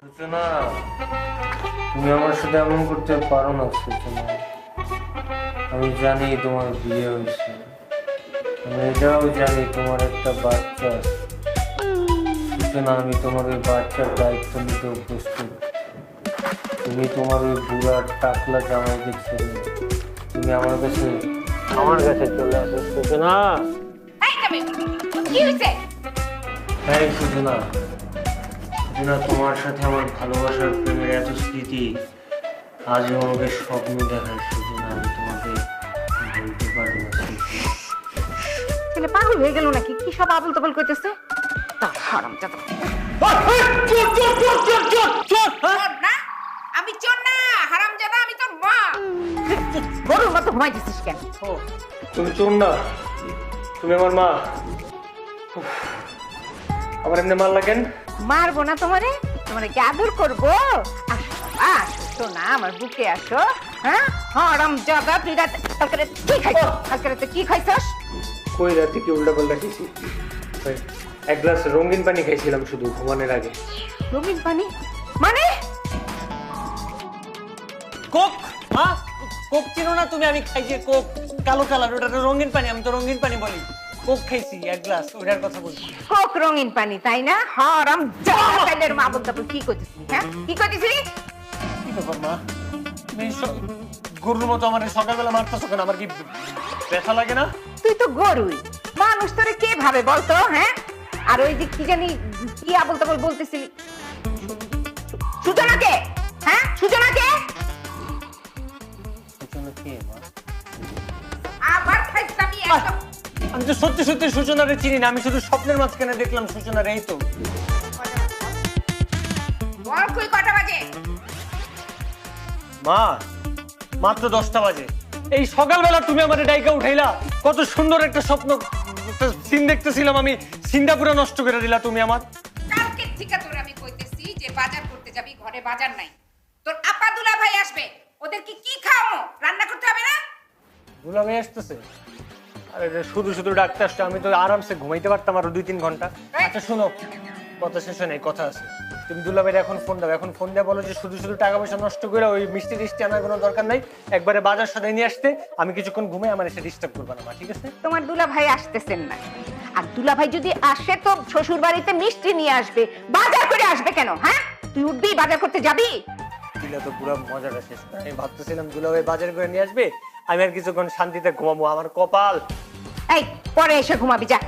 সূচনা, তুমি আমার সাথে এমন করতে পারো না সূচনা। আমি জানি তোমার বিয়ে হয়েছে, আমি এটাও জানি তোমার একটা বাচ্চা আছে। সূচনা, আমি তোমার ওই বাচ্চার দায়িত্ব নিতেও প্রস্তুত। তুমি তোমার ওই বুড়া টাকলা জামাইকে ছেড়ে তুমি আমার কাছে চলে আসো সূচনা। হ্যাঁ সূচনা, সূচনা, তোমার সাথে আমার ভালোবাসার প্রেমের এত স্মৃতি আজও আমাকে স্বপ্ন দেখায় সূচনা। আমি তোমাকে বলতে পারি না সূচনা। ছেলে পাগল হয়ে গেল নাকি? কি সব আবল তাবল কইতেছে? হারামজাদা। আমি চোর না, হারামজাদা, আমি তোর মা। গরুর মতো ঘুমাইতেছিস কেন? ও, তুমি চোর না, তুমি আমার মা। আমার এমনি মার লাগেন? মারবো না তোমারে, তোমারে কি আদর করবো? আসো বাবা, আসো না, আমার বুকে আসো। হ্যাঁ হারামজাদা, তুই রাতে কালকে কি খাইছো? কালকে রাতে কি খাইছস? কই রাতে কি উল্টা পাল্টা খেয়েছি? এক গ্লাস রঙিন পানি খাইছিলাম শুধু ঘুমানোর আগে। রঙিন পানি মানে? কোক, মা কোক চিনো না তুমি? আমি খাই যে কোক, কালো কালার, ওটা তো রঙিন পানি, আমি তো রঙিন পানি বলি। কোক খাইছি এক গ্লাস, ওটার কথা বলছি। কোক রঙিন পানি তাই না? হারামজাদা, তাইলে মা বলতে কি কইতেছিস? হ্যাঁ কি কইতেছিস? কি ব্যাপার মা, তুমি গরুর মতো আমার সকালবেলা মারতেছো কেন? আমার কি ব্যথা লাগে না? তুই তো গরুই, মানুষ তোরে কে ভাবে বলতো? হ্যাঁ, আর ওই যে কি জানি কি আবল তাবল বলতেছিলি, সূচনাকে? হ্যাঁ সূচনাকে? সূচনা কে মা? আবার খাইছামি একদম। আমি তো সত্যি সত্যি সূচনারে চিনি না, আমি শুধু স্বপ্নের মাঝখানে দেখলাম সূচনার। এই তো বল কই কটা বাজে? মা, মাত্র 10টা বাজে। এই সকালবেলা তুমি আমার ডাইকা উঠাইলা, কত সুন্দর একটা স্বপ্ন, একটা সিন দেখতেছিলাম আমি, সিনটা পুরো নষ্ট করে দিলা তুমি আমার। কালকে থেকে তোর আমি কইতেছি যে বাজার করতে যাবি, ঘরে বাজার নাই। তোর আপা দুলা ভাই আসবে, ওদেরকে কি খাওয়াবো? রান্না করতে হবে না? গুলামে আসতেছে, আরে রে, শুধু শুধু ডাকতে আসছে, আমি তো আরামসে ঘুমাইতে পারতাম আরো 2-3 ঘন্টা। আচ্ছা শোনো, কথা শেষ হয় নাই, কথা আছে। তুমি দুলাভাইয়ের এখন ফোন দাও, এখন ফোন দিয়ে বলো যে শুধু শুধু টাকা পয়সা নষ্ট করে ওই মিষ্টি টিষ্টি আনার কোনো দরকার নাই, একবারে বাজার সদাই নিয়ে আসতে। আমি কিছুক্ষণ ঘুমাই, আমার এসে ডিস্টার্ব করবে না মা, ঠিক আছে? তোমার দুলা ভাই আসতেছেন না, আর দুলা ভাই যদি আসে তো শ্বশুর বাড়িতে মিষ্টি নিয়ে আসবে, বাজার করে আসবে কেন? হ্যাঁ তুই উঠবি, বাজার করতে যাবি? দিলা তো পুরো মজাটা শেষ করে। আমি ভাবতেছিলাম দুলাভাই বাজার করে নিয়ে আসবে, আমি আর কিছুক্ষণ শান্তিতে ঘুমাবো। আমার কপাল। এই পরে এসে ঘুমাবি, যা।